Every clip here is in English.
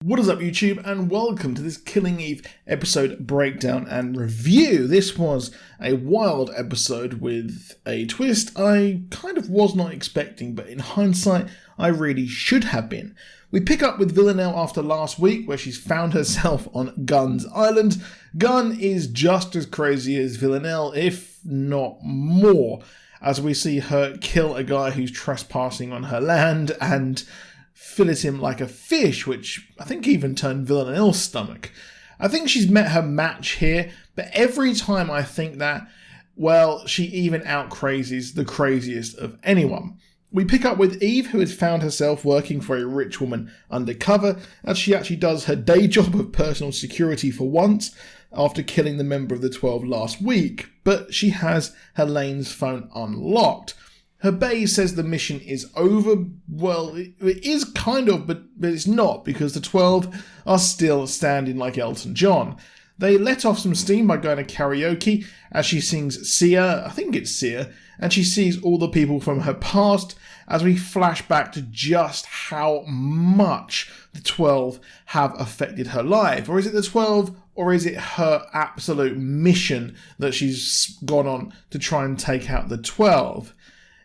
What is up, YouTube, and welcome to this Killing Eve episode breakdown and review. This was a wild episode with a twist I kind of was not expecting, but in hindsight, I really should have been. We pick up with Villanelle after last week, where she's found herself on Gunn's island. Gunn is just as crazy as Villanelle, if not more, as we see her kill a guy who's trespassing on her land and fillet him like a fish, which I think even turned Villanelle's stomach. I think she's met her match here, but every time I think that, well, she even out-crazies the craziest of anyone. We pick up with Eve, who has found herself working for a rich woman undercover, as she actually does her day job of personal security for once, after killing the member of the 12 last week, but she has Helene's phone unlocked. Her bae says the mission is over. Well, it is kind of, but it's not, because the 12 are still standing like Elton John. They let off some steam by going to karaoke as she sings Sia, I think it's Sia, and she sees all the people from her past as we flash back to just how much the 12 have affected her life. Or is it the 12, or is it her absolute mission that she's gone on to try and take out the 12?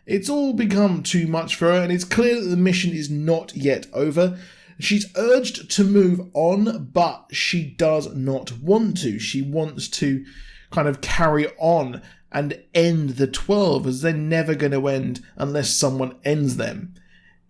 It's all become too much for her, and it's clear that the mission is not yet over. She's urged to move on, but she does not want to. She wants to kind of carry on and end the 12, as they're never going to end unless someone ends them.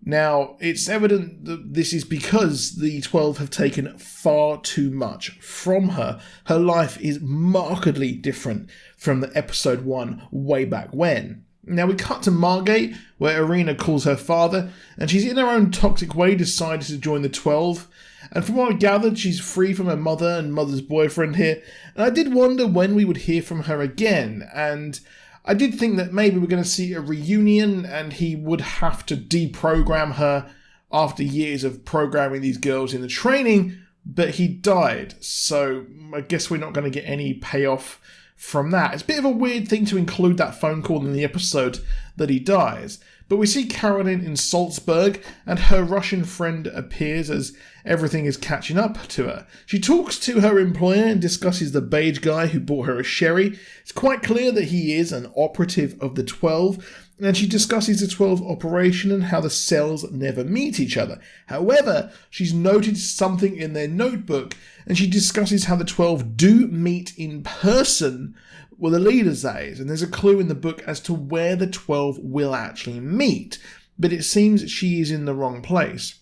Now, it's evident that this is because the 12 have taken far too much from her. Her life is markedly different from the episode 1 way back when. Now we cut to Margate, where Irina calls her father, and she's in her own toxic way decided to join the 12. And from what I gathered, she's free from her mother and mother's boyfriend here. And I did wonder when we would hear from her again. And I did think that maybe we're going to see a reunion and he would have to deprogram her after years of programming these girls in the training. But he died, so I guess we're not going to get any payoff from that. It's a bit of a weird thing to include that phone call in the episode that he dies. But we see Caroline in Salzburg, and her Russian friend appears as everything is catching up to her. She talks to her employer and discusses the beige guy who bought her a sherry. It's quite clear that he is an operative of the 12, and she discusses the 12 operation and how the cells never meet each other. However, she's noted something in their notebook, and she discusses how the 12 do meet in person, well, the leaders, that is, and there's a clue in the book as to where the 12 will actually meet, but it seems she is in the wrong place.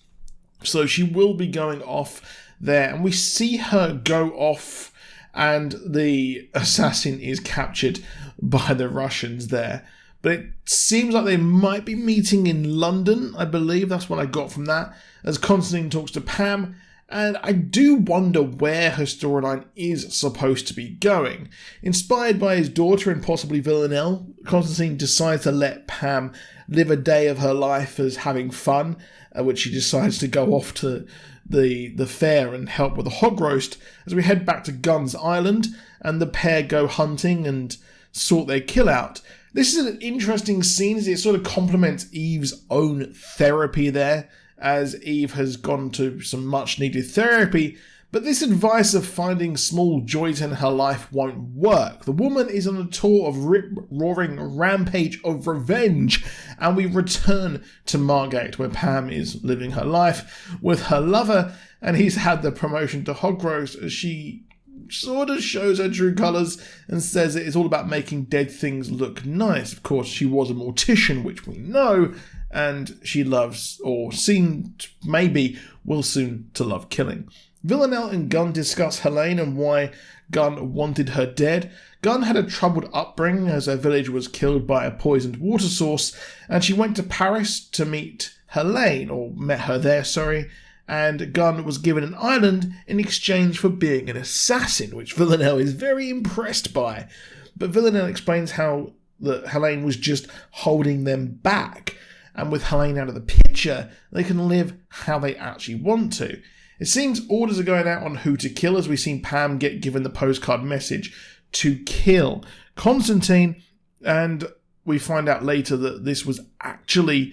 So she will be going off there, and we see her go off, and the assassin is captured by the Russians there. But it seems like they might be meeting in London, I believe. That's what I got from that, as Constantine talks to Pam. And I do wonder where her storyline is supposed to be going. Inspired by his daughter and possibly Villanelle, Constantine decides to let Pam live a day of her life as having fun, which she decides to go off to the fair and help with the hog roast, as we head back to Gunn's Island, and the pair go hunting and sort their kill out. This is an interesting scene as it sort of complements Eve's own therapy there, as Eve has gone to some much needed therapy, but this advice of finding small joys in her life won't work. The woman is on a tour of rip-roaring rampage of revenge, and we return to Margate, where Pam is living her life with her lover, and he's had the promotion to hog roast, as she sort of shows her true colours and says it is all about making dead things look nice. Of course, she was a mortician, which we know, and she loves, or seemed maybe will soon to love killing. Villanelle and Gunn discuss Helene and why Gunn wanted her dead. Gunn had a troubled upbringing as her village was killed by a poisoned water source, and she went to Paris to meet Helene, or met her there, sorry, and Gunn was given an island in exchange for being an assassin, which Villanelle is very impressed by. But Villanelle explains how that Helene was just holding them back, and with Helene out of the picture, they can live how they actually want to. It seems orders are going out on who to kill, as we've seen Pam get given the postcard message to kill Constantine, and we find out later that this was actually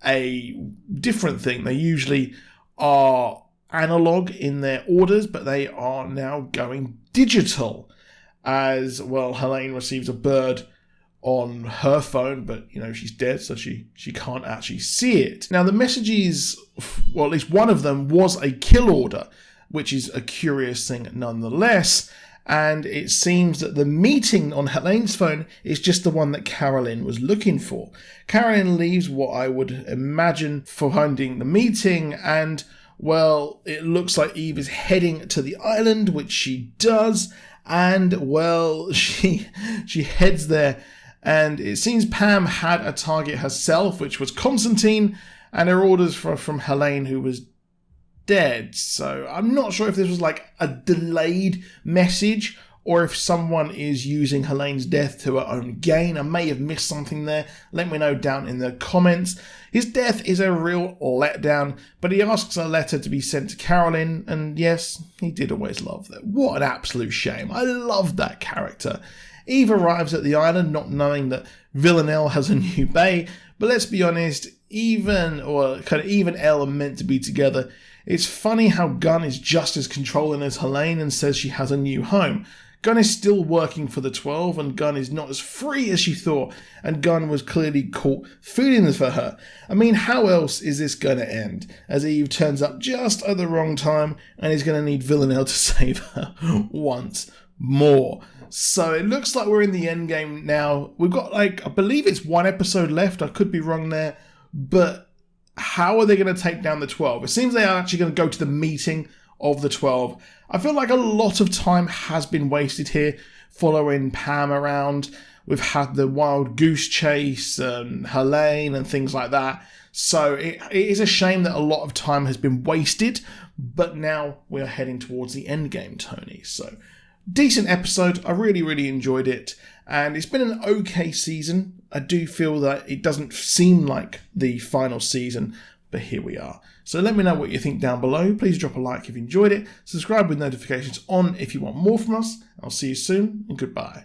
a different thing. They usually are analog in their orders, but they are now going digital. As well, Helene receives a bird on her phone, but she's dead, so she can't actually see it. Now the messages, well, at least one of them was a kill order, which is a curious thing nonetheless. And it seems that the meeting on Helene's phone is just the one that Carolyn was looking for. Carolyn leaves what I would imagine for finding the meeting, and well, it looks like Eve is heading to the island, which she does, and well, she heads there, and it seems Pam had a target herself, which was Constantine, and her orders from Helene, who was dead. So I'm not sure if this was like a delayed message or if someone is using Helene's death to her own gain. I may have missed something there. Let me know down in the comments. His death is a real letdown, but he asks a letter to be sent to Carolyn, and yes, he did always love that. What an absolute shame. I loved that character. Eve arrives at the island not knowing that Villanelle has a new bae, but let's be honest, Eve and Elle are meant to be together. It's funny how Gunn is just as controlling as Helene and says she has a new home. Gunn is still working for the 12, and Gunn is not as free as she thought, and Gunn was clearly caught feelings for her. I mean, how else is this going to end? As Eve turns up just at the wrong time and is going to need Villanelle to save her once more. So it looks like we're in the end game now. We've got I believe it's one episode left. I could be wrong there, but how are they going to take down the 12? It seems they are actually going to go to the meeting of the 12. I feel like a lot of time has been wasted here following Pam around. We've had the wild goose chase and Helene and things like that. So it is a shame that a lot of time has been wasted, but now we're heading towards the end game, Tony. So decent episode. I really, really enjoyed it. And it's been an okay season. I do feel that it doesn't seem like the final season, but here we are. So let me know what you think down below. Please drop a like if you enjoyed it. Subscribe with notifications on if you want more from us. I'll see you soon, and goodbye.